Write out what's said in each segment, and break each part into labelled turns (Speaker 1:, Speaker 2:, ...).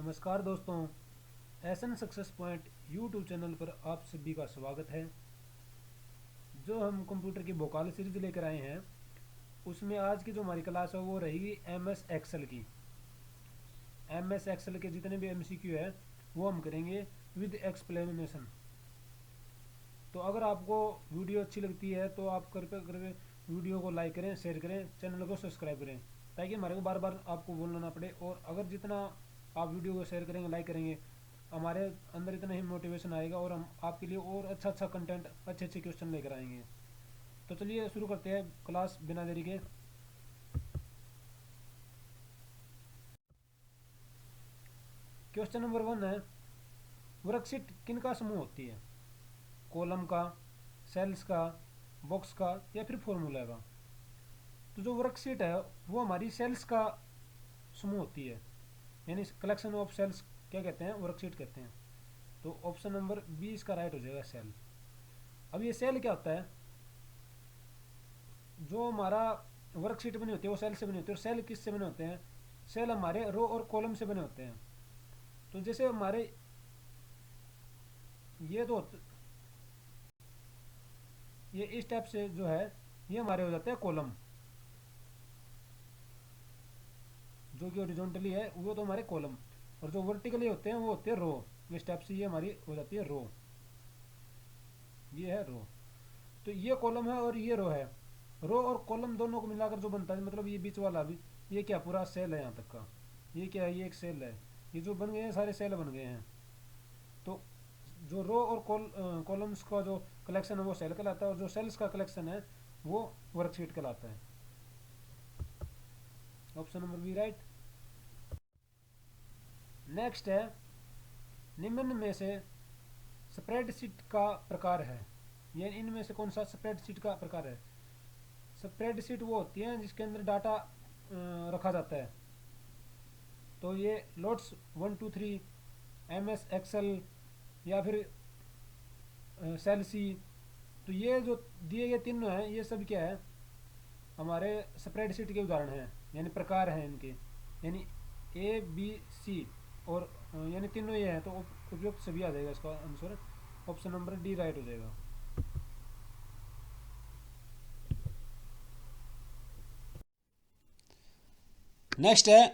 Speaker 1: नमस्कार दोस्तों, एसन success point YouTube channel पर आप सभी का स्वागत है। जो हम कंप्यूटर की वोकाल सीरीज लेकर आए हैं उसमें आज की जो हमारी क्लास है वो रहेगी एमएस एक्सेल की। एमएस एक्सेल के जितने भी एमसीक्यू है वो हम करेंगे विद एक्सप्लेनेशन। तो अगर आपको वीडियो अच्छी लगती है तो आप कर वीडियो को लाइक करें, शेयर करें, चैनल को सब्सक्राइब करें ताकि हमारे को बार बार आपको बोलना ना पड़े। और अगर जितना आप वीडियो को शेयर करेंगे, लाइक करेंगे, हमारे अंदर इतना ही मोटिवेशन आएगा और हम आपके लिए और अच्छा अच्छा कंटेंट, अच्छे अच्छे क्वेश्चन लेकर आएंगे। तो चलिए शुरू करते हैं क्लास बिना देरी के। क्वेश्चन नंबर 1 है, वर्कशीट किन का समूह होती है? कॉलम का, सेल्स का, बॉक्स का या फिर फॉर्मूला का? तो जो वर्कशीट है वो हमारी सेल्स का समूह होती है, यानी कलेक्शन ऑफ सेल्स क्या कहते हैं? वर्कशीट कहते हैं। तो ऑप्शन नंबर बी इसका राइट हो जाएगा, सेल। अब ये सेल क्या होता है? जो हमारा वर्कशीट बनी होती है वो सेल से बनी होती है। और सेल किससे बने होते हैं? सेल हमारे रो और कॉलम से बने होते हैं। तो जैसे हमारे ये तो ये इस टाइप से जो है ये हमारे हो जाते हैं कॉलम, जो कि हॉरिजॉन्टली है वो तो हमारे कॉलम, और जो वर्टिकली होते हैं वो होते हैं रो। इस टाइप से ये हमारी हो जाती है रो। ये है रो। तो ये कॉलम है और ये रो है। रो और कॉलम दोनों को मिलाकर जो बनता है, मतलब ये बीच वाला भी, ये क्या पूरा सेल है यहाँ तक का। ये क्या है? ये एक सेल है। ये जो बन गए हैं सारे सेल बन गए हैं। तो जो रो और कॉलम्स का जो कलेक्शन है वो सेल कहलाता है, और जो सेल्स का कलेक्शन है वो वर्कशीट कहलाता है। Option number B right. Next है, निम्न में से स्प्रेडशीट का प्रकार है, यानी इनमें से कौन सा स्प्रेडशीट का प्रकार है? स्प्रेडशीट वो होती है जिसके अंदर डाटा रखा जाता है। तो ये लोट्स 1 2 3, एमएस एक्सेल या फिर सेल सी। तो ये जो दिए गए तीनों हैं ये सब क्या है? हमारे स्प्रेडशीट के उदाहरण हैं, यानी प्रकार हैं इनके, यानी ए बी सी। और यानी तीनों ये हैं, तो उपयुक्त सभी आ जाएगा इसका answer. Option number D right हो जाएगा।
Speaker 2: नेक्स्ट है,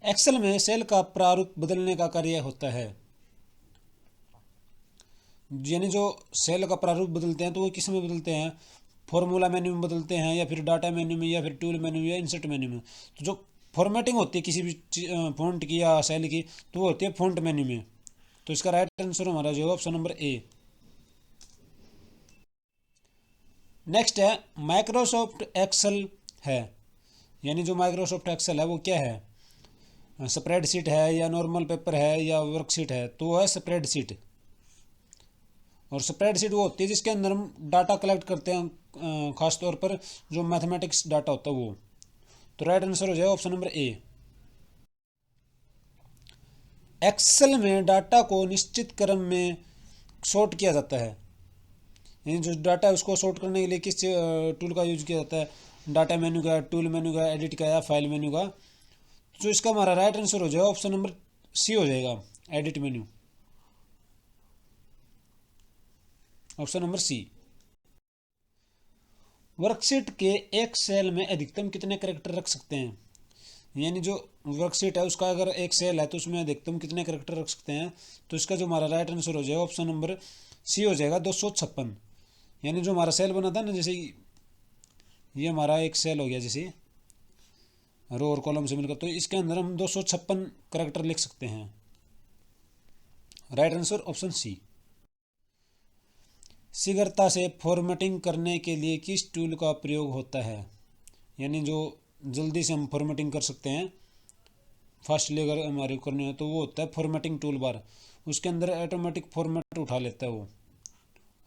Speaker 2: एक्सेल में सेल का प्रारूप बदलने का कार्य होता है। यानी जो सेल का प्रारूप बदलते हैं तो वो किस में बदलते हैं? फॉर्मूला मेन्यू में बदलते हैं, या फिर डाटा मेन्यू में, या फिर टूल मेन्यू, या इंसर्ट मेन्यू में। तो जो फॉर्मेटिंग होती है किसी भी फॉन्ट की या सेल की, तो वो होती है फॉन्ट मेन्यू में। तो इसका राइट आंसर हमारा जो है ऑप्शन नंबर ए। नेक्स्ट है, माइक्रोसॉफ्ट एक्सेल है। यानी जो माइक्रोसॉफ्ट एक्सेल है वो क्या है? स्प्रेडशीट है, या नॉर्मल पेपर है, या वर्कशीट है? तो वो है स्प्रेडशीट। और स्प्रेडशीट वो होती है जिसके अंदर हम डाटा कलेक्ट करते हैं, खास तौर पर जो मैथमेटिक्स डाटा होता है वो। तो राइट आंसर हो जाएगा ऑप्शन नंबर ए। एक्सेल में डाटा को निश्चित क्रम में सॉर्ट किया जाता है। यानी जो डाटा है उसको सॉर्ट करने के लिए किस टूल का यूज किया जाता है? डाटा मेन्यू का, टूल मेन्यू का, एडिट का, या फाइल मेन्यू का? तो इसका हमारा राइट आंसर हो जाएगा ऑप्शन नंबर सी हो जाएगा, edit menu. Option number C. Worksheet के एक सेल में अधिकतम कितने कैरेक्टर रख सकते हैं? यानी जो वर्कशीट है उसका अगर एक सेल है तो उसमें अधिकतम कितने कैरेक्टर रख सकते हैं? तो इसका जो हमारा राइट आंसर हो जाएगा ऑप्शन नंबर सी हो जाएगा, 256। यानी जो हमारा सेल बना था ना, जैसे ये हमारा एक सेल हो गया जैसे रो और कॉलम से मिलकर, तो इसके अंदर हम 256 कैरेक्टर लिख सकते हैं। Right answer option C. शीघ्रता से फॉर्मेटिंग करने के लिए किस टूल का प्रयोग होता है? यानी जो जल्दी से हम फॉर्मेटिंग कर सकते हैं, फास्टली अगर हमारे करने हो तो वो होता है फॉर्मेटिंग टूल बार। उसके अंदर ऑटोमेटिक फॉर्मेट उठा लेता है वो।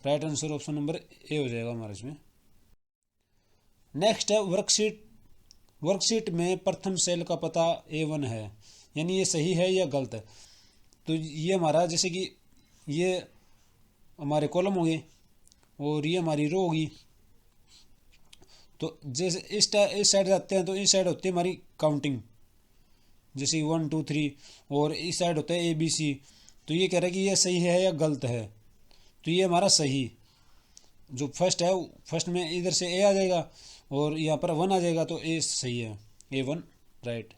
Speaker 2: राइट आंसर ऑप्शन नंबर ए हो जाएगा हमारे इसमें। नेक्स्ट है, वर्कशीट। वर्कशीट में प्रथम सेल का पता A1 है, यानी ये सही है या गलत है? तो ये हमारा जैसे कि ये हमारे कॉलम हो गए और ये हमारी रो होगी। तो जैसे इस साइड जाते हैं तो इस साइड होती है हमारी काउंटिंग, जैसे 1 2 3, और इस साइड होता है ABC। तो ये कह रहा है कि ये सही है या गलत है, तो ये हमारा सही जो फर्स्ट है, फर्स्ट में इधर से ए आ जाएगा और यहाँ पर 1 आ जाएगा, तो ए सही है, A1 राइट।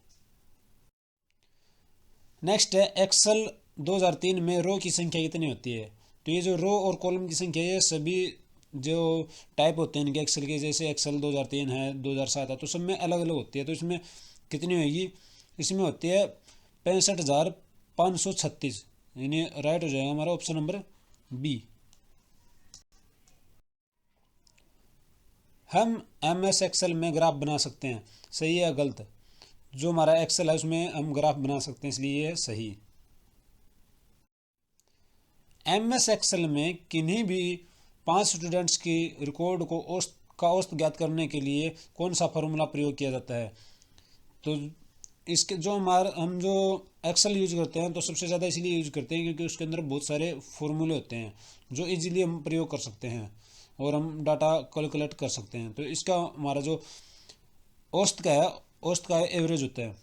Speaker 2: नेक्स्ट है एक्सेल 2003 में रो की संख्या कितनी होती है। तो ये जो रो और कॉलम की संख्या, ये सभी जो टाइप होते हैं इनके एक्सेल के, जैसे एक्सेल 2003 है, 2007 है, तो सब में अलग अलग होती है। तो इसमें कितनी होगी, इसमें होती है 65,536, यानी राइट हो जाएगा हमारा ऑप्शन नंबर बी। हम MS एक्सेल में ग्राफ बना सकते हैं, सही है या गलत। जो हमारा एक्सेल है उसमें हम ग्राफ बना सकते हैं, इसलिए ये है सही। MS एक्सेल में किन्हीं भी 5 स्टूडेंट्स की रिकॉर्ड को औसत ज्ञात करने के लिए कौन सा फार्मूला प्रयोग किया जाता है। तो इसके जो हम जो एक्सेल यूज करते हैं, तो सबसे ज़्यादा इसलिए यूज करते हैं क्योंकि उसके अंदर बहुत सारे फॉर्मूले होते हैं जो इजीली हम प्रयोग कर सकते हैं और हम डाटा कैलकुलेट कर सकते हैं। तो इसका हमारा जो औसत का एवरेज होता है,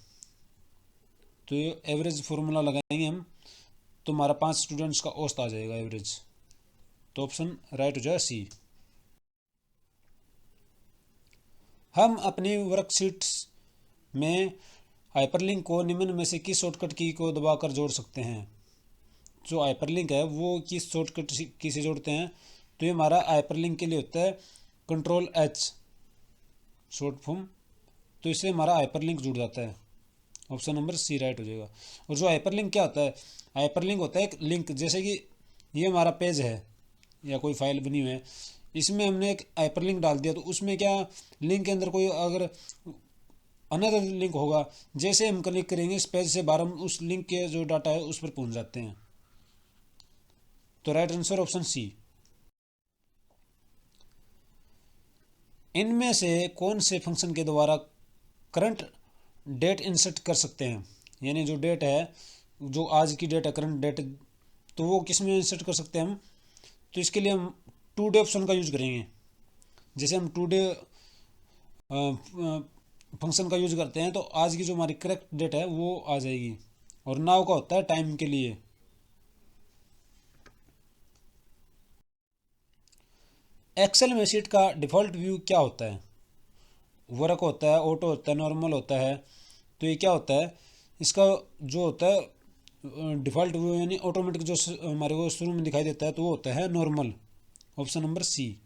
Speaker 2: तो ये एवरेज फार्मूला लगाएंगे हम, तो हमारा 5 स्टूडेंट्स का औसत आ जाएगा एवरेज। तो ऑप्शन राइट हो जाएगा सी। हम अपनी वर्कशीट्स में हाइपरलिंक को निम्न में से किस शॉर्टकट की को दबाकर जोड़ सकते हैं। जो हाइपरलिंक है वो किस शॉर्टकट की से जोड़ते हैं, तो ये हमारा हाइपरलिंक के लिए होता है Ctrl+H शॉर्ट फॉर्म, तो इससे हमारा हाइपरलिंक जुड़ जाता है। ऑप्शन नंबर सी राइट हो जाएगा। और जो हाइपरलिंक क्या होता है, हाइपरलिंक होता है एक लिंक, जैसे कि ये हमारा पेज है या कोई फाइल बनी हुई है, इसमें हमने एक हाइपरलिंक डाल दिया, तो उसमें क्या लिंक के अंदर कोई अगर अनदर लिंक होगा, जैसे हम क्लिक करेंगे इस पेज से बाहर, हम उस लिंक के जो डाटा है उस पर पहुंच जाते हैं। तो राइट आंसर ऑप्शन सी। इनमें से कौन से फंक्शन के द्वारा करंट डेट इंसर्ट कर सकते हैं, यानी जो डेट है, जो आज की डेट है करंट डेट, तो वो किस में इंसर्ट कर सकते हैं हम। तो इसके लिए हम टुडे ऑप्शन का यूज करेंगे। जैसे हम टुडे फंक्शन का यूज करते हैं, तो आज की जो हमारी करेक्ट डेट है वो आ जाएगी। और नाउ का होता है टाइम के लिए। एक्सेल में शीट का डिफ़ॉल्ट व्यू क्या होता है। वर्क होता है, ऑटो होता है, नॉर्मल होता है। तो ये क्या होता है, इसका जो होता है डिफ़ॉल्ट व्यू यानी ऑटोमेटिक जो हमारे को शुरू में दिखाई देता है, तो वो होता है नॉर्मल। Option number C.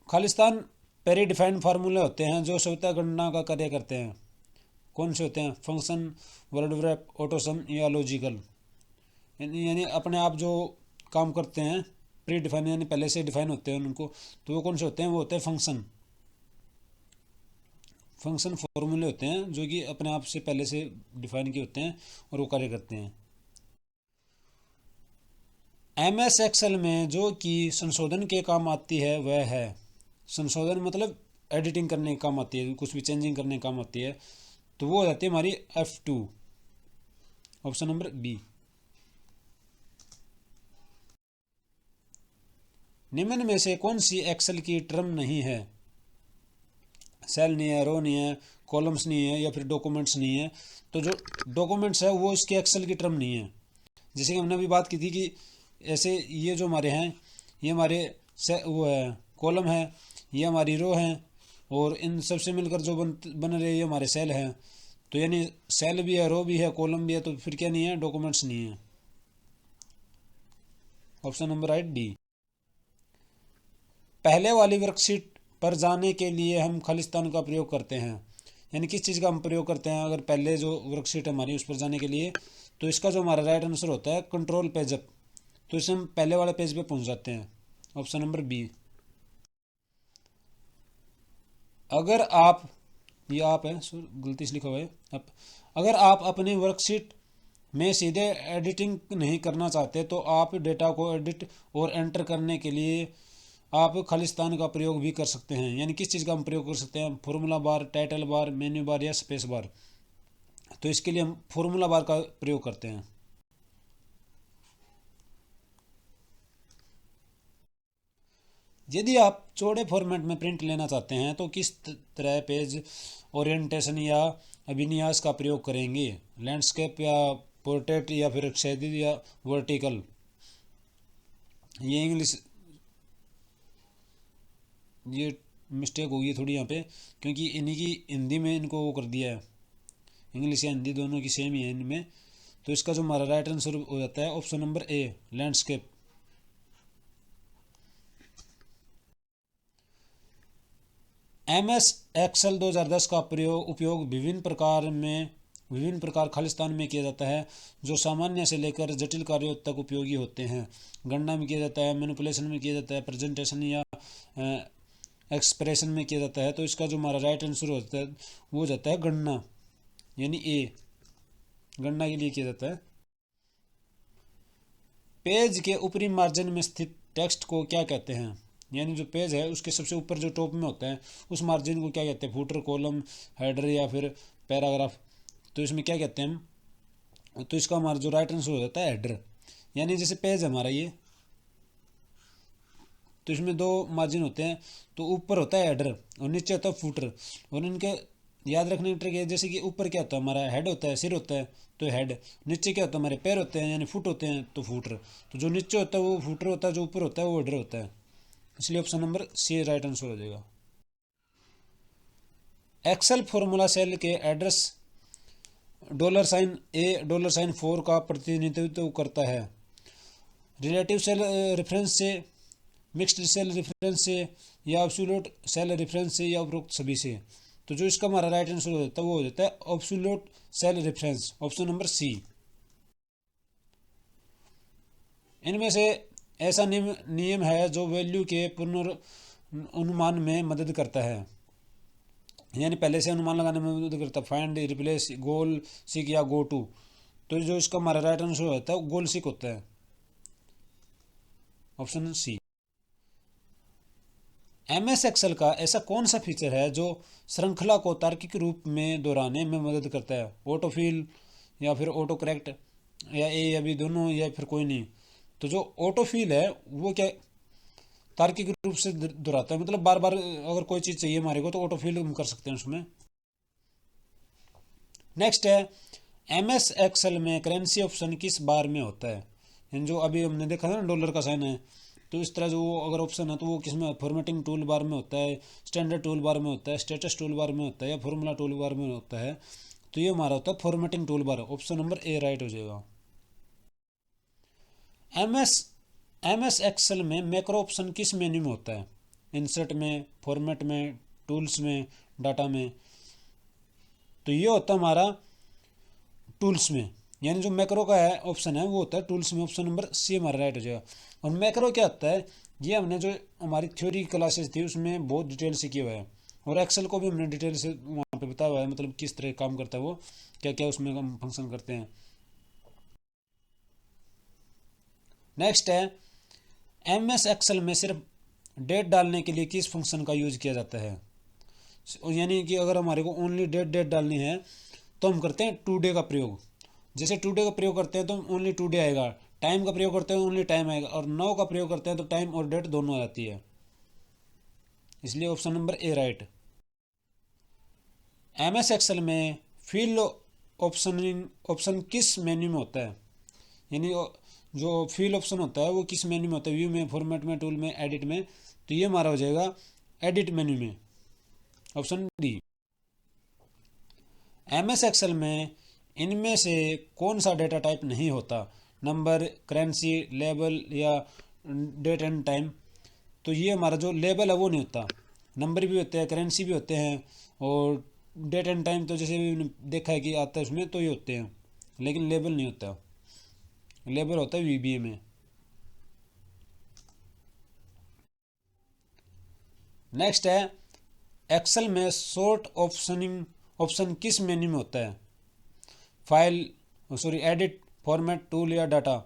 Speaker 2: खालिस्तान पेरी डिफाइंड फार्मूले होते हैं जो स्वतः गणना का कार्य करते हैं। कौन से होते हैं, फंक्शन, वर्ड रैप, ऑटोसम या लॉजिकल। यानी अपने आप जो काम करते हैं, प्री डिफाइन यानी पहले से डिफाइन होते हैं उनको, तो वो कौन से होते हैं, वो होते हैं फंक्शन। फंक्शन फॉर्मूले होते हैं जो कि अपने आप से पहले से डिफाइन किए होते हैं और वो कार्य करते हैं। MS एक्सेल में जो कि संशोधन के काम आती है वह है, संशोधन मतलब एडिटिंग करने के काम आती है, कुछ भी चेंजिंग करने के काम आती है, तो वो हो जाती है हमारी F2। Option number B. निम्न में से कौन सी एक्सेल की टर्म नहीं है। सेल नहीं है, रो नहीं है, कॉलम्स नहीं है, या फिर डॉक्यूमेंट्स नहीं है। तो जो डॉक्यूमेंट्स है वो इसके एक्सेल की टर्म नहीं है। जैसे कि हमने अभी बात की थी कि ऐसे ये जो हमारे हैं, ये हमारे वो है कॉलम है, ये हमारी रो है, और इन सबसे मिलकर जो बन रहे ये हमारे सेल हैं। तो यानी सेल भी है, रो भी है, कॉलम भी है, तो फिर क्या नहीं है, डॉक्यूमेंट्स नहीं है। Option number right D. पहले वाली वर्कशीट पर जाने के लिए हम खालिस्तान का प्रयोग करते हैं, यानी किस चीज़ का हम प्रयोग करते हैं अगर पहले जो वर्कशीट हमारी उस पर जाने के लिए। तो इसका जो हमारा राइट आंसर होता है कंट्रोल पेज अप, तो इससे हम पहले वाले पेज पे पहुंच जाते हैं। Option number B. अगर आप, ये आप है, गलती से लिखा हुआ है आप, अगर आप अपनी वर्कशीट में सीधे एडिटिंग नहीं करना चाहते, तो आप डेटा को एडिट और एंटर करने के लिए आप खालिस्तान का प्रयोग भी कर सकते हैं। यानी किस चीज़ का हम प्रयोग कर सकते हैं, formula bar, title bar, menu bar या स्पेस बार। तो इसके लिए हम फॉर्मूला बार का प्रयोग करते हैं। यदि आप चौड़े फॉर्मेट में प्रिंट लेना चाहते हैं तो किस तरह पेज ओरिएंटेशन या अभिन्यास का प्रयोग करेंगे? लैंडस्केप या पोर्ट्रेट या फिर क्षैतिज या वर्टिकल? ये इंग्लिश, ये मिस्टेक होगी थोड़ी यहाँ पे, क्योंकि इन्हीं की हिंदी में इनको वो कर दिया है, इंग्लिश या हिंदी दोनों की सेम ही है इनमें। तो इसका जो हमारा राइट आंसर हो जाता है option number A, landscape. MS Excel 2010 का उपयोग विभिन्न प्रकार खालिस्तान में किया जाता है जो सामान्य से लेकर जटिल कार्यों तक उपयोगी होते हैं। गणना में किया जाता है, मैनिपुलेशन में किया जाता है, प्रेजेंटेशन या एक्सप्रेशन में किया जाता है। तो इसका जो हमारा राइट आंसर होता है वो हो जाता है गणना, यानी ए, गणना के लिए किया जाता है। पेज के ऊपरी मार्जिन में स्थित टेक्स्ट को क्या कहते हैं? यानी जो पेज है उसके सबसे ऊपर जो टॉप में होता है उस मार्जिन को क्या कहते हैं? फुटर, कॉलम, हेडर या फिर पैराग्राफ? तो इसमें क्या कहते हैं हम? तो इसका हमारा जो राइट आंसर हो जाता है हेडर। यानी जैसे पेज है हमारा ये, तो इसमें दो मार्जिन होते हैं, तो ऊपर होता है हेडर और नीचे होता है फुटर। और इनके याद रखने की ट्रिक है, जैसे कि ऊपर क्या होता है हमारा हेड होता है, सिर होता है तो हेड, नीचे क्या होता है हमारे पैर होते हैं यानी फुट होते हैं तो फुटर। तो जो नीचे होता है वो फुटर होता है, जो ऊपर होता है वो हेडर होता है। इसलिए option number C right answer हो जाएगा। एक्सेल फॉर्मूला सेल के एड्रेस $A$4 का प्रतिनिधित्व करता है। रिलेटिव सेल रेफरेंस से, मिक्स्ड सेल रेफरेंस से या एब्सोल्यूट सेल रेफरेंस से या उपरोक्त सभी से? तो जो इसका हमारा राइट आंसर हो जाता है वो हो जाता है absolute cell reference, option number C. इनमें से ऐसा नियम है जो वैल्यू के पुनर्नुमान में मदद करता है, यानी पहले से अनुमान लगाने में मदद करता है। फाइंड, रिप्लेस, गोल सीक या गो टू? तो जो इसका हमारा राइट आंसर होता है गोल सीक होता है, ऑप्शन सी। MS एक्सेल का ऐसा कौन सा फीचर है जो श्रृंखला को तार्किक रूप में दोहराने में मदद करता है? ऑटोफिल या फिर ऑटो करेक्ट या ए या बी दोनों या फिर कोई नहीं? तो जो ऑटोफिल है वो क्या तार्किक रूप से दोहराता है, मतलब बार बार अगर कोई चीज़ चाहिए हमारे को तो ऑटोफिल हम कर सकते हैं उसमें। नेक्स्ट है, MS एक्सेल में करेंसी ऑप्शन किस बार में होता है? यानी जो अभी हमने देखा था ना डॉलर का साइन है, तो इस तरह जो अगर ऑप्शन है तो वो किसमें? फॉर्मेटिंग टूल बार में होता है, स्टैंडर्ड टूल बार में होता है, स्टेटस टूल बार में होता है या फॉर्मूला टूल बार में होता है? तो ये हमारा होता है formatting tool bar, option number A right हो जाएगा। MS एक्सेल में मैक्रो ऑप्शन किस मेन्यू में होता है? इंसर्ट में, फॉर्मेट में, टूल्स में, डाटा में? तो ये होता है हमारा टूल्स में, यानी जो मैक्रो का है ऑप्शन है वो होता है टूल्स में, ऑप्शन नंबर सी हमारा राइट हो जाएगा। और मैक्रो क्या होता है, ये हमने जो हमारी थ्योरी क्लासेस थी उसमें बहुत डिटेल से किया हुआ है, और एक्सेल को भी हमने डिटेल से वहाँ पे बताया हुआ है, मतलब किस तरह काम करता है वो, क्या क्या उसमें हम फंक्शन करते हैं। नेक्स्ट है, MS एक्सेल में सिर्फ डेट डालने के लिए किस फंक्शन का यूज किया जाता है? यानी कि अगर हमारे को ओनली डेट डालनी है तो हम करते हैं टुडे का प्रयोग। जैसे टुडे का प्रयोग करते हैं तो ओनली टुडे आएगा, टाइम का प्रयोग करते हैं ओनली टाइम आएगा, और नाउ का प्रयोग करते हैं तो टाइम और डेट दोनों आ जाती है। इसलिए option number A right. MS Excel में फील्ड ऑप्शन किस मेन्यू में होता है? यानी जो फील्ड ऑप्शन होता है वो किस मेन्यू में होता है? व्यू में, फॉर्मेट में, टूल में, एडिट में? तो ये हमारा हो जाएगा एडिट मेन्यू में, ऑप्शन डी। MS एक्सेल में इनमें से कौन सा डेटा टाइप नहीं होता? नंबर, करेंसी, लेबल या डेट एंड टाइम? तो ये हमारा जो लेबल है वो नहीं होता, नंबर भी होते हैं, करेंसी भी होते हैं, और डेट एंड टाइम तो जैसे भी देखा है कि आता है उसमें तो ये होते हैं, लेकिन लेबल नहीं होता। लेबल होता है VBA में। नेक्स्ट है, एक्सेल में सॉर्ट ऑप्शन किस मेन्यू में होता है? एडिट, फॉर्मेट, टूल या डाटा?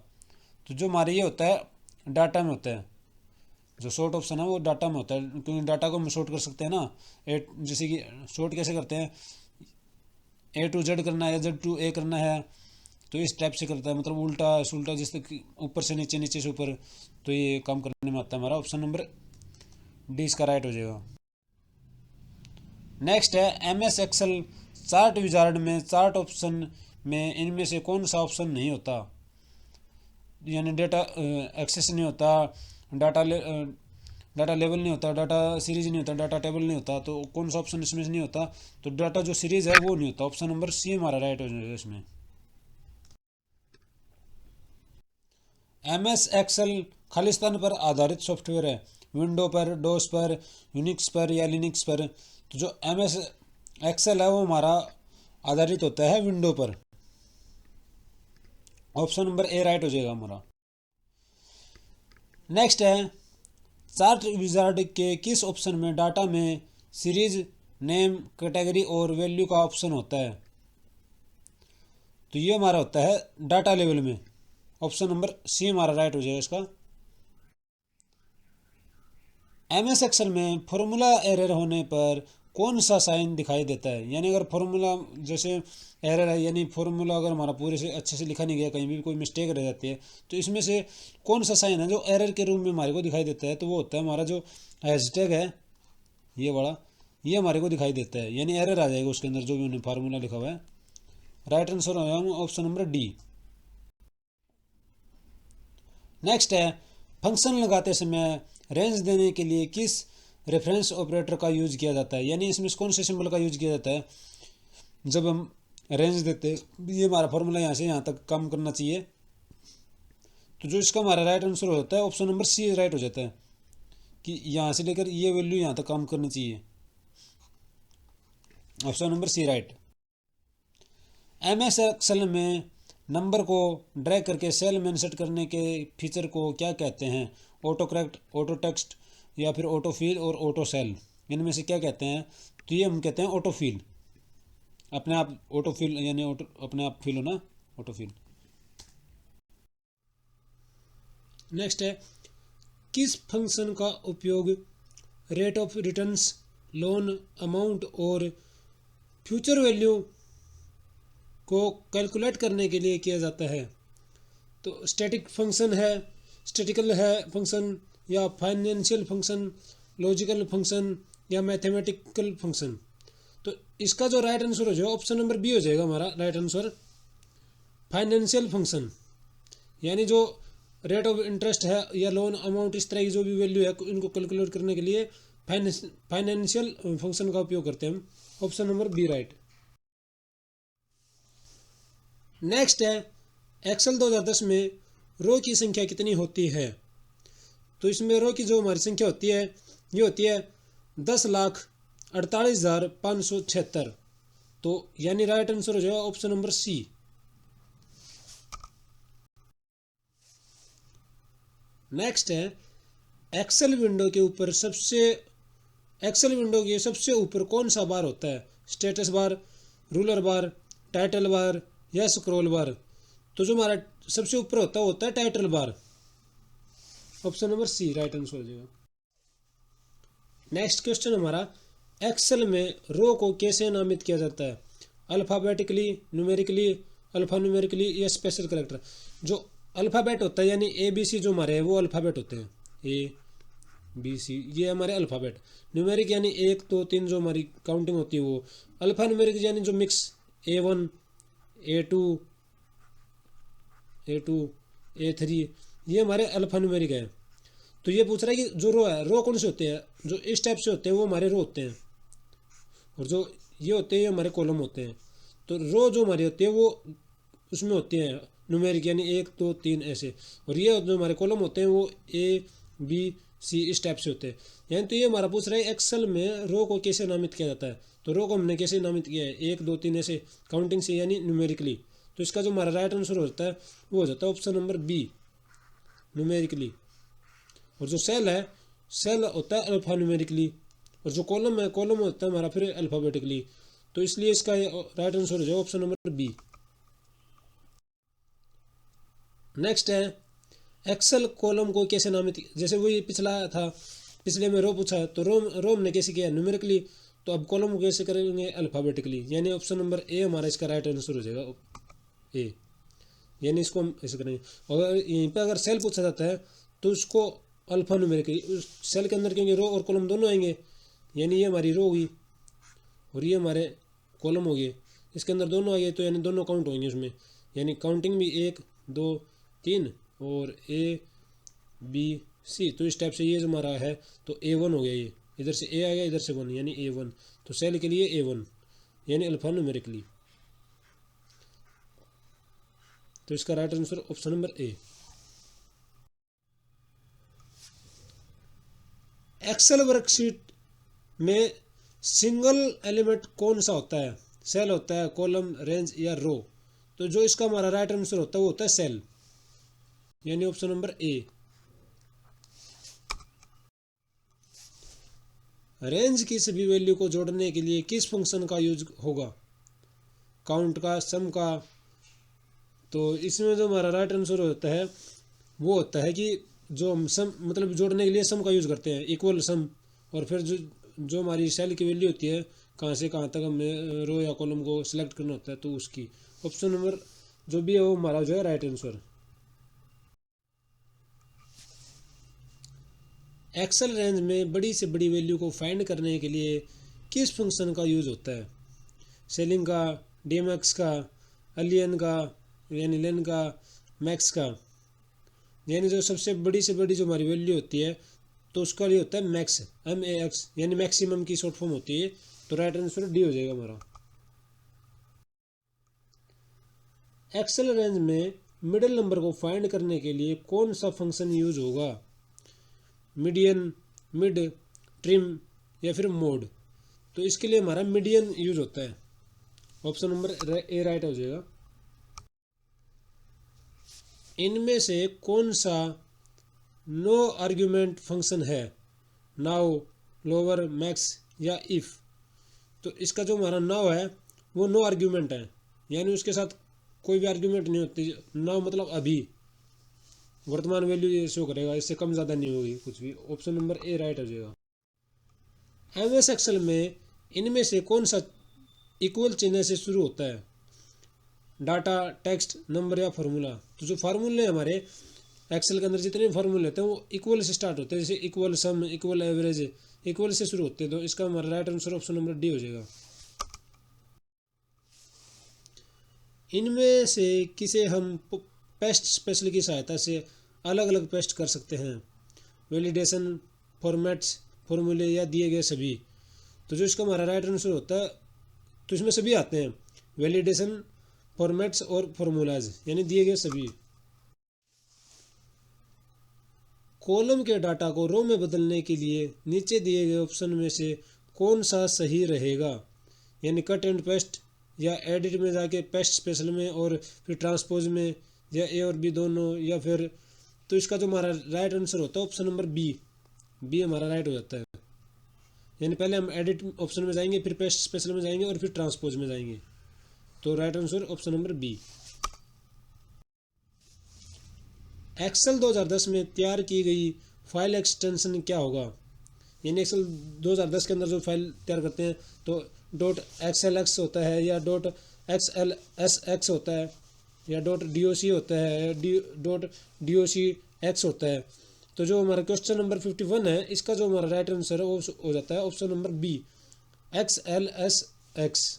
Speaker 2: तो जो हमारे ये होता है डाटा में होता है, जो शॉर्ट ऑप्शन है वो डाटा में होता है, क्योंकि डाटा को हम शॉर्ट कर सकते हैं ना। जैसे कि शॉर्ट कैसे करते हैं, A to Z करना है, Z to A करना है, तो इस टाइप से करता है, मतलब उल्टा सुल्टा, जैसे ऊपर से नीचे, नीचे से ऊपर। तो ये काम करने में आता है हमारा ऑप्शन नंबर डी इसका राइट हो जाएगा। नेक्स्ट है MS एक्सेल चार्ट विजार्ड में चार्ट ऑप्शन में इनमें से कौन सा ऑप्शन नहीं होता, यानी डेटा एक्सेस नहीं होता, डाटा डाटा लेवल नहीं होता, डाटा सीरीज नहीं होता, डाटा टेबल नहीं होता, तो कौन सा ऑप्शन इसमें से नहीं होता, तो डाटा जो सीरीज है वो नहीं होता। ऑप्शन नंबर सी हमारा राइट हो जाएगा इसमें। MS एक्सेल खालिस्तान पर आधारित सॉफ्टवेयर है, विंडो पर, डोस पर, यूनिक्स पर या लिनक्स पर। तो जो MS एक्सेल है वो हमारा आधारित होता है विंडो पर। ऑप्शन नंबर ए राइट हो जाएगा हमारा। नेक्स्ट है चार्ट विजार्ड के किस ऑप्शन में डाटा में सीरीज, नेम, कैटेगरी और वैल्यू का ऑप्शन होता है, तो ये हमारा होता है डाटा लेवल में। ऑप्शन नंबर सी हमारा राइट हो जाएगा इसका। MS एक्सेल में फॉर्मूला एरर होने पर कौन सा साइन दिखाई देता है, यानी अगर फॉर्मूला जैसे एरर है, यानी फॉर्मूला अगर हमारा पूरे से अच्छे से लिखा नहीं गया, कहीं भी कोई मिस्टेक रह जाती है, तो इसमें से कौन सा साइन है जो एरर के रूप में हमारे को दिखाई देता है, तो वो होता है हमारा जो हैशटैग है ये बड़ा, ये हमारे को दिखाई देता है, यानी एरर आ जाएगा उसके अंदर जो भी उन्हें फार्मूला लिखा हुआ है। राइट आंसर हो जाएगा ऑप्शन नंबर डी। नेक्स्ट है फंक्शन लगाते समय रेंज देने के लिए किस रेफरेंस ऑपरेटर का यूज किया जाता है, यानी इसमें कौन से सिंबल का यूज किया जाता है जब हम रेंज देते हैं। ये हमारा फॉर्मूला यहाँ से यहाँ तक काम करना चाहिए, तो जो इसका हमारा राइट आंसर होता है ऑप्शन नंबर सी राइट हो जाता है कि यहाँ से लेकर ये वैल्यू यहाँ तक काम करनी चाहिए। Option number C right. MS Excel में नंबर को ड्रैग करके सेल में इंसर्ट करने के फीचर को क्या कहते हैं, ऑटो करेक्ट, ऑटो टेक्स्ट या फिर ऑटो फिल और ऑटो सेल, इनमें से क्या कहते हैं, तो ये हम कहते हैं ऑटो फिल, अपने आप ऑटो फिल, यानी ऑटो अपने आप फिल होना, ऑटो फिल। नेक्स्ट है किस फंक्शन का उपयोग rate of returns, loan amount और फ्यूचर वैल्यू को कैलकुलेट करने के लिए किया जाता है, तो स्टैटिक फंक्शन है, स्टैटिकल है फंक्शन, या फाइनेंशियल फंक्शन, लॉजिकल फंक्शन या मैथमेटिकल फंक्शन। तो इसका जो राइट आंसर हो जाएगा ऑप्शन नंबर बी हो जाएगा हमारा राइट आंसर, फाइनेंशियल फंक्शन, यानी जो रेट ऑफ इंटरेस्ट है या लोन अमाउंट, इस तरह की जो भी वैल्यू है इनको कैलकुलेट करने के लिए फाइनेंशियल फंक्शन का उपयोग करते हैं हम। Option number B right. Next है एक्सेल 2010 में रो की संख्या कितनी होती है, तो इसमें रो की जो हमारी संख्या होती है ये होती है 10,48,576, तो यानी राइट आंसर हो जाएगा ऑप्शन नंबर सी। नेक्स्ट है एक्सेल विंडो के सबसे ऊपर कौन सा बार होता है, स्टेटस बार, रूलर बार, टाइटल बार या स्क्रॉल बार, तो जो हमारा सबसे ऊपर होता है title bar. Option number C right answer हो जाएगा। नेक्स्ट क्वेश्चन हमारा एक्सेल में रो को कैसे नामित किया जाता है, अल्फ़ाबेटिकली, न्यूमेरिकली, अल्फ़ा न्यूमेरिकली या स्पेशल कैरेक्टर। जो अल्फ़ाबेट होता है यानी ABC जो हमारे हैं वो अल्फ़ाबेट होते हैं, ABC ये हमारे अल्फ़ाबेट। न्यूमेरिक यानी 1 2 3 जो हमारी काउंटिंग होती है वो। अल्फ़ा न्यूमेरिक यानी जो मिक्स A1 A2 A3 ये हमारे अल्फ़ा न्यूमेरिक है। तो ये पूछ रहा है कि जो रो है, रो कौन से होते हैं, जो इस टाइप से होते हैं वो हमारे रो होते हैं, और जो ये होते हैं ये हमारे कॉलम होते हैं। तो रो जो हमारी होती है वो उसमें होती हैं न्यूमेरिक यानी 1 2 3 ऐसे, और ये जो हमारे कॉलम होते हैं वो A B C इस टाइप से होते हैं। यानी तो ये हमारा पूछ रहा है एक्सेल में रो को कैसे नामित किया जाता है, तो रो को हमने कैसे नामित किया है 1 2 3 ऐसे काउंटिंग से यानी न्यूमेरिकली। तो इसका जो हमारा राइट आंसर होता है वो हो जाता है ऑप्शन नंबर बी न्यूमेरिकली। और जो सेल है, सेल होता है अल्फ़ा न्यूमेरिकली, और जो कॉलम है, कॉलम होता है हमारा फिर अल्फ़ाबेटिकली। तो इसलिए इसका राइट आंसर हो जाएगा ऑप्शन नंबर बी। नेक्स्ट है एक्सेल कॉलम को कैसे नामित, जैसे वही पिछला था, पिछले में रो पूछा तो रो हमने कैसे किया न्यूमेरिकली, तो अब कॉलम को कैसे करेंगे अल्फ़ाबेटिकली, यानी ऑप्शन नंबर ए हमारा इसका राइट आंसर हो जाएगा ए, यानी इसको हम ऐसे करेंगे। और यहीं पे अगर सेल पूछा जाता है तो उसको अल्फा न्यूमेरिक उस सेल के अंदर, क्योंकि रो और कॉलम दोनों आएंगे, यानी ये हमारी रो होगी और ये हमारे कॉलम हो गए, इसके अंदर दोनों आ गए तो यानी दोनों काउंट होंगे उसमें, यानी काउंटिंग भी 1 2 3 और ABC। तो इस टाइप से ये जो हमारा है तो A1 हो गया, ये इधर से A आ गया, इधर से 1 यानी A1। तो सेल के लिए A1 यानी अल्फा न्यूमेरिकली। तो इसका right answer option number A. Excel worksheet में सिंगल एलिमेंट कौन सा होता है? सेल होता है, कॉलम, रेंज या रो? तो जो इसका हमारा राइट आंसर होता है वो होता है सेल, यानी ऑप्शन नंबर ए। रेंज की सभी वैल्यू को जोड़ने के लिए किस फंक्शन का यूज होगा? काउंट का, सम का? तो इसमें जो हमारा राइट आंसर होता है वो होता है कि जो हम सम मतलब जोड़ने के लिए सम का यूज़ करते हैं, इक्वल सम। और फिर जो हमारी सेल की वैल्यू होती है, कहाँ से कहाँ तक हमें रो या कॉलम को सिलेक्ट करना होता है, तो उसकी ऑप्शन नंबर जो भी है वो हमारा जो है राइट आंसर। एक्सेल रेंज में बड़ी से बड़ी वैल्यू को फाइंड करने के लिए किस फंक्शन का यूज़ होता है? सेलिंग का, डीएमएक्स का, अलियन का, यानी लेन का, मैक्स का? यानी जो सबसे बड़ी से बड़ी जो हमारी वैल्यू होती है तो उसका लिए होता है मैक्स, MAX, यानी मैक्सिमम की शॉर्ट फॉर्म होती है। तो राइट आंसर डी हो जाएगा हमारा। एक्सेल रेंज में मिडिल नंबर को फाइंड करने के लिए कौन सा फंक्शन यूज होगा? मीडियन, मिड, ट्रिम या फिर मोड? तो इसके लिए हमारा मीडियन यूज होता है, ऑप्शन नंबर ए राइट हो जाएगा। इनमें से कौन सा नो आर्ग्यूमेंट फंक्शन है? नाउ, लोअर, मैक्स या इफ? तो इसका जो हमारा नाउ है वो नो आर्ग्यूमेंट है, यानी उसके साथ कोई भी आर्ग्यूमेंट नहीं होती। नाउ मतलब अभी, वर्तमान वैल्यू ये शो करेगा, इससे कम ज़्यादा नहीं होगी कुछ भी। ऑप्शन नंबर ए राइट हो जाएगा। MS एक्सेल में इनमें से कौन सा इक्वल चिन्ह से शुरू होता है? डाटा, टेक्स्ट, नंबर या फार्मूला? तो जो फार्मूले हमारे एक्सेल के अंदर जितने भी फार्मूले होते हैं वो इक्वल से स्टार्ट होते हैं, जैसे इक्वल सम, इक्वल एवरेज, इक्वल से शुरू होते हैं। तो इसका हमारा right answer option number D हो जाएगा। इनमें से किसे हम पेस्ट स्पेशल की सहायता से अलग अलग पेस्ट कर सकते हैं? वैलिडेशन, फॉर्मेट्स, फॉर्मूले या दिए गए सभी? तो जो इसका हमारा राइट आंसर होता है तो इसमें सभी आते हैं, वैलिडेशन, फॉर्मेट्स और फॉर्मूलाज, यानी दिए गए सभी। कॉलम के डाटा को रो में बदलने के लिए नीचे दिए गए ऑप्शन में से कौन सा सही रहेगा? यानी कट एंड पेस्ट, या एडिट में जाके पेस्ट स्पेशल में और फिर ट्रांसपोज में, या ए और बी दोनों, या फिर? तो इसका जो हमारा राइट आंसर होता है ऑप्शन नंबर बी हमारा राइट हो जाता है। यानी पहले हम एडिट ऑप्शन में जाएंगे, फिर पेस्ट स्पेशल में जाएंगे और फिर ट्रांसपोज में जाएंगे। तो right answer option number B. Excel 2010 में तैयार की गई फाइल एक्सटेंशन क्या होगा? यानी एक्सेल 2010 के अंदर जो फाइल तैयार करते हैं तो .xlx होता है, या .xlsx होता है, या .doc होता है, या .docx होता है। तो जो हमारा क्वेश्चन नंबर 51 है इसका जो हमारा राइट आंसर है वो हो जाता है option number B, XLSX।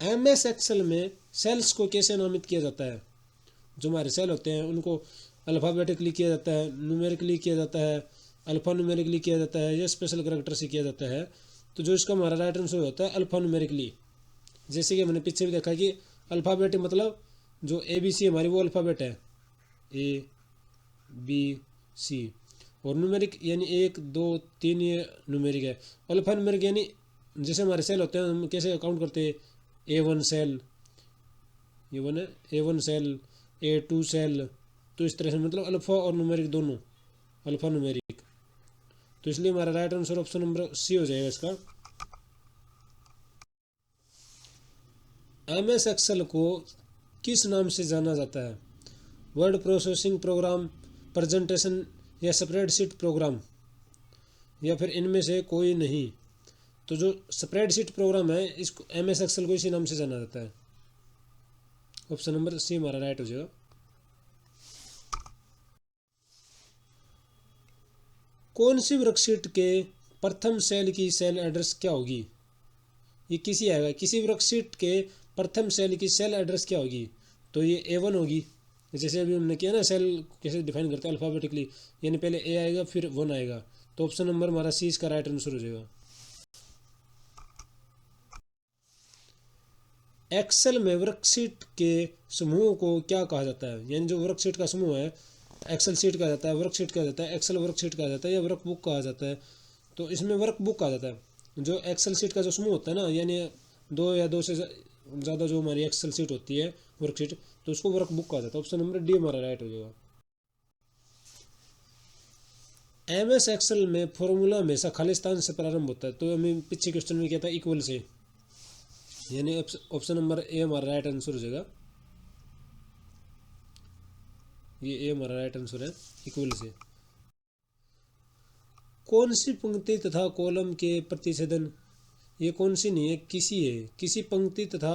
Speaker 2: MS Excel में सेल्स को कैसे नामित किया जाता है? जो हमारे सेल होते हैं उनको अल्फ़ाबेटिकली किया जाता है, न्यूमेरिकली किया जाता है, अल्फ़ा न्यूमेरिकली किया जाता है, या स्पेशल करैक्टर से किया जाता है? तो जो इसका हमारा राइट आंसर होता है अल्फ़ा न्यूमेरिकली। जैसे कि हमने पीछे भी देखा कि अल्फ़ाबेट मतलब जो ABC हमारी वो अल्फ़ाबेट है, ABC, और न्यूमेरिक यानी 1 2 3 ये न्यूमेरिक है। अल्फ़ा न्यूमेरिक यानी जैसे हमारे सेल होते हैं हम कैसे काउंट करते हैं, A1 सेल, ये वन है A1 सेल, A2 सेल। तो इस तरह से मतलब अल्फ़ा और न्यूमेरिक दोनों, अल्फ़ा न्यूमेरिक। तो इसलिए हमारा right answer option number C हो जाएगा इसका। MS एक्सेल को किस नाम से जाना जाता है? वर्ड प्रोसेसिंग प्रोग्राम, प्रेजेंटेशन या स्प्रेडशीट प्रोग्राम, या फिर इनमें से कोई नहीं? तो जो स्प्रेडशीट प्रोग्राम है इसको MS एक्सेल को इसी नाम से जाना जाता है। ऑप्शन नंबर सी हमारा राइट हो जाएगा। कौन सी वर्कशीट के प्रथम सेल की सेल एड्रेस क्या होगी? ये किसी आएगा, किसी वर्कशीट के प्रथम सेल की सेल एड्रेस क्या होगी? तो ये A1 होगी। जैसे अभी हमने किया ना, सेल कैसे डिफाइन करते हैं अल्फ़ाबेटिकली, यानी पहले A आएगा फिर 1 आएगा। तो ऑप्शन नंबर हमारा सी इसका राइट आंसर हो जाएगा। एक्सेल में वर्कशीट के समूह को क्या कहा जाता है? यानी जो वर्कशीट का समूह है, एक्सेल शीट कहा जाता है, वर्कशीट कहा जाता है, एक्सेल वर्कशीट कहा जाता है या वर्कबुक कहा जाता है? तो इसमें वर्कबुक कहा जाता है। जो एक्सेल शीट का जो समूह होता है ना, यानी दो या दो से ज़्यादा जो हमारी एक्सेल शीट होती है वर्कशीट, तो उसको वर्कबुक कहा जाता है। ऑप्शन नंबर डी हमारा राइट हो जाएगा। MS एक्सेल में फॉर्मूला हमेशा खालिस्तान से प्रारंभ होता है। तो हमें पीछे क्वेश्चन में क्या था, इक्वल से, यानी ऑप्शन नंबर ए हमारा राइट आंसर हो जाएगा। ये ए हमारा राइट आंसर है, इक्वल से। कौन सी पंक्ति तथा कॉलम के प्रतिच्छेदन, ये कौन सी नहीं है, किसी है, किसी पंक्ति तथा,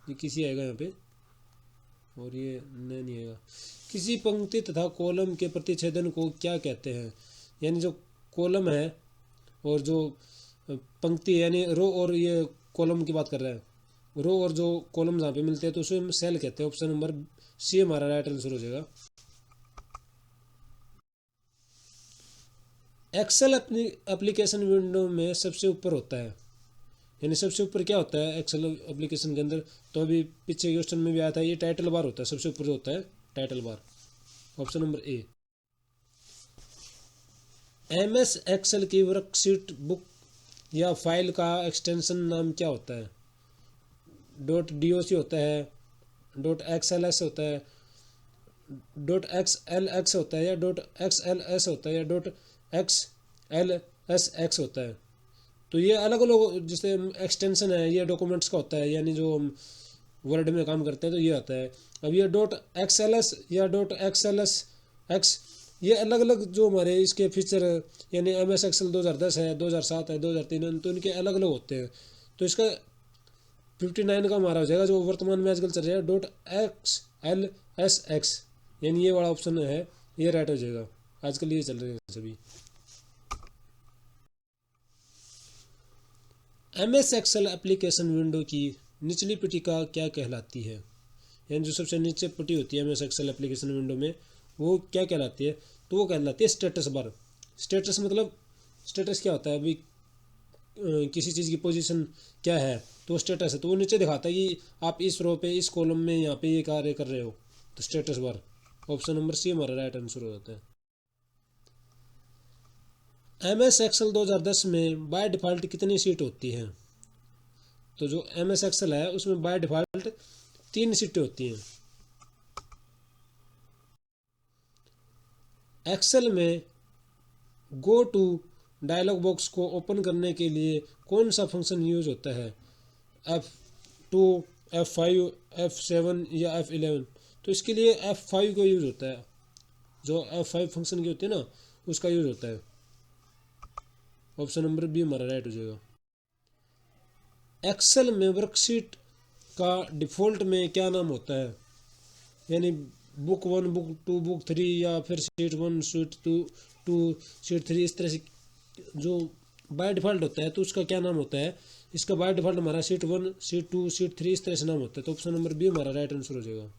Speaker 2: ये किसी आएगा यहाँ पे, और ये नहीं आएगा। किसी पंक्ति तथा कॉलम के प्रतिच्छेदन को क्या कहते हैं? यानी जो कॉलम है और जो पंक्ति, यानी रो और ये कॉलम की बात कर रहा है, रो और जो कॉलम जहाँ पे मिलते हैं तो उसे हम सेल कहते हैं। ऑप्शन नंबर सी हमारा राइट आंसर हो जाएगा। एक्सेल अपनी एप्लीकेशन विंडो में सबसे ऊपर होता है, यानी सबसे ऊपर क्या होता है एक्सेल एप्लीकेशन के अंदर? तो अभी पीछे क्वेश्चन में भी आया था, ये टाइटल बार होता है, सबसे ऊपर जो होता है title bar. Option number A. MS Excel की वर्कशीट बुक या फाइल का एक्सटेंशन नाम क्या होता है? .doc होता है, .xls होता है, .xlx होता है, या .xls होता है, या .xlsx होता है। तो ये अलग अलग, जैसे एक्सटेंशन है ये डॉक्यूमेंट्स का होता है, यानी जो हम वर्ड में काम करते हैं तो ये आता है। अब ये .xls या .xlsx, ये अलग अलग जो हमारे इसके फीचर, यानी MS एक्सेल 2010 है, 2007 है, 2003 है, तो इनके अलग अलग होते हैं। तो इसका 59 का हमारा हो जाएगा, जो वर्तमान में आजकल चल रहा है .xlsx, यानी ये वाला ऑप्शन है, ये राइट हो जाएगा। आजकल ये चल रहे हैं सभी। MS एक्सेल एप्लीकेशन विंडो की निचली पट्टिका क्या कहलाती है? यानी जो सबसे नीचे पट्टी होती है MS एक्सेल एप्लीकेशन विंडो में, वो क्या कहलाती है? तो वो कहलाती है स्टेटस बार। स्टेटस मतलब, स्टेटस क्या होता है, अभी किसी चीज़ की पोजीशन क्या है तो स्टेटस है, तो वो नीचे दिखाता है कि आप इस रो पे, इस कॉलम में, यहाँ पे ये कार्य कर रहे हो, तो status bar. Option number C हमारा राइट आंसर हो जाता है। MS एक्सेल 2010 में बाय डिफ़ॉल्ट कितनी सीट होती हैं? तो जो MS एक्सेल है उसमें बाय डिफ़ॉल्ट 3 सीटें होती हैं। एक्सेल में गो टू डायलॉग बॉक्स को ओपन करने के लिए कौन सा फंक्शन यूज होता है? F2, F5, F7 या F11? तो इसके लिए F5 को यूज होता है, जो F5 फंक्शन की होती है ना, उसका यूज होता है। ऑप्शन नंबर बी हमारा राइट हो जाएगा। एक्सेल में वर्कशीट का डिफ़ॉल्ट में क्या नाम होता है? यानी बुक 1, बुक 2, बुक 3, या फिर शीट 1, शीट 2, शीट 3, इस तरह से जो बाय डिफ़ॉल्ट होता है तो उसका क्या नाम होता है? इसका बाय डिफ़ॉल्ट हमारा शीट 1, शीट 2, शीट 3 इस तरह से नाम होता है। तो ऑप्शन नंबर बी हमारा राइट आंसर हो जाएगा।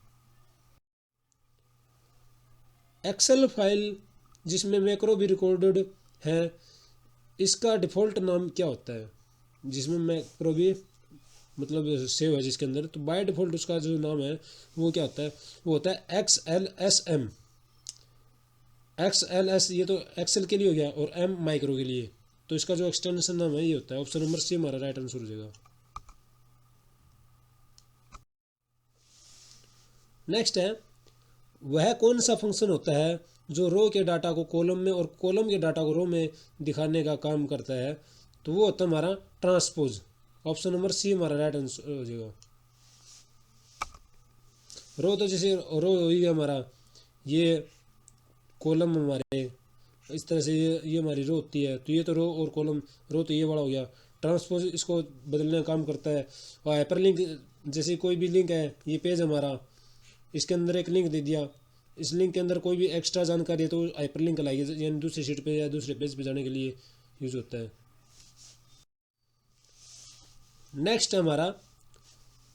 Speaker 2: एक्सेल फाइल जिसमें मैक्रो भी रिकॉर्डेड है, इसका डिफ़ॉल्ट नाम क्या होता है? जिसमें मैक्रो भी मतलब सेव है जिसके अंदर, तो बाय डिफ़ॉल्ट उसका जो नाम है वो क्या होता है? वो होता है XLSM। XLS ये तो एक्सेल के लिए हो गया, और M माइक्रो के लिए, तो इसका जो एक्सटेंशन नाम है ये होता है। ऑप्शन नंबर सी हमारा राइट आंसर हो जाएगा। नेक्स्ट है, वह कौन सा फंक्शन होता है जो रो के डाटा को कॉलम में और कॉलम के डाटा को रो में दिखाने का काम करता है? तो वो होता है हमारा ट्रांसपोज। ऑप्शन नंबर सी हमारा राइट आंसर हो जाएगा। रो तो जैसे रो ही हमारा, ये कॉलम हमारे इस तरह से, ये हमारी रो होती है, तो ये तो रो और कॉलम, रो तो ये बड़ा हो गया। ट्रांसपोज इसको बदलने का काम करता है। और हाइपर लिंक, जैसे कोई भी लिंक है, ये पेज हमारा, इसके अंदर एक लिंक दे दिया,
Speaker 1: इस लिंक के अंदर कोई भी एक्स्ट्रा जानकारी है तो हाइपर लिंक लाइए, यानी दूसरी शीट पे या दूसरे पेज पे जाने के लिए यूज़ होता है। नेक्स्ट है हमारा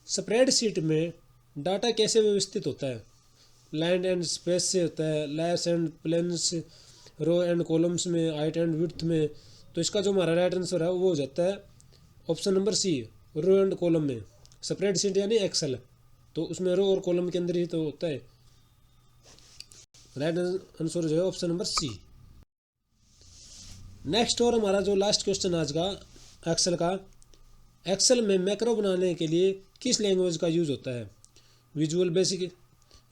Speaker 1: स्प्रेडशीट में डाटा कैसे व्यवस्थित होता है। लैंड एंड स्पेस से होता है, lines and planes, row and columns में, हाइट एंड विड्थ में। तो इसका जो हमारा राइट आंसर है वो हो जाता है option number C, row and column में। स्प्रेडशीट यानी एक्सेल, तो उसमें रो और कॉलम के अंदर ही तो होता है। राइट आंसर जो है ऑप्शन नंबर सी। नेक्स्ट और हमारा जो लास्ट क्वेश्चन आज का एक्सेल का, एक्सेल में मैक्रो बनाने के लिए किस लैंग्वेज का यूज़ होता है। विजुअल बेसिक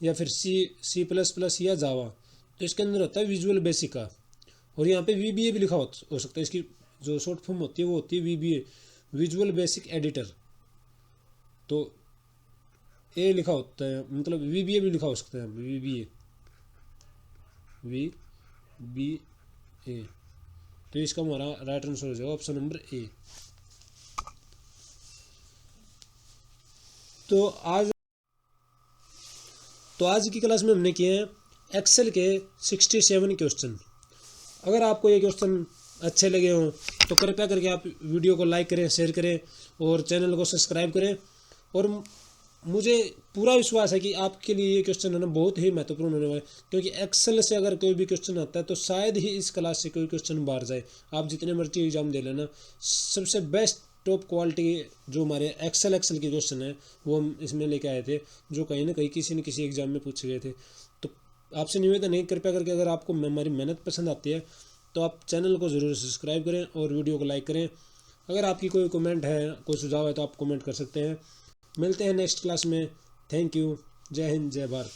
Speaker 1: या फिर सी प्लस प्लस या जावा। तो इसके अंदर होता है विजुअल बेसिक का, और यहाँ पे VBA भी लिखा हो सकता है। इसकी जो शॉर्ट फॉर्म होती है वो होती है VBA, विजुअल बेसिक एडिटर। तो ए लिखा होता है, मतलब VBA भी लिखा हो सकता है, VBA। तो इसका हमारा राइट आंसर हो जाएगा ऑप्शन नंबर ए। तो आज की क्लास में हमने किए हैं एक्सेल के 67 क्वेश्चन। अगर आपको ये क्वेश्चन अच्छे लगे हों तो कृपया करके आप वीडियो को लाइक करें, शेयर करें और चैनल को सब्सक्राइब करें। और मुझे पूरा विश्वास है कि आपके लिए ये क्वेश्चन है ना बहुत ही महत्वपूर्ण होने वाला है, क्योंकि एक्सेल से अगर कोई भी क्वेश्चन आता है तो शायद ही इस क्लास से कोई क्वेश्चन बाहर जाए। आप जितने मर्जी एग्जाम दे लेना, सबसे बेस्ट टॉप क्वालिटी जो हमारे एक्सेल के क्वेश्चन है वो हम इसमें लेके आए थे, जो कहीं ना कहीं किसी न किसी एग्जाम में पूछे गए थे। तो आपसे निवेदन है, कृपया करके अगर आपको हमारी मेहनत पसंद आती है तो आप चैनल को ज़रूर सब्सक्राइब करें और वीडियो को लाइक करें। अगर आपकी कोई कमेंट है, कोई सुझाव है तो आप कमेंट कर सकते हैं। मिलते हैं नेक्स्ट क्लास में। Thank you. जय हिंद, जय भारत।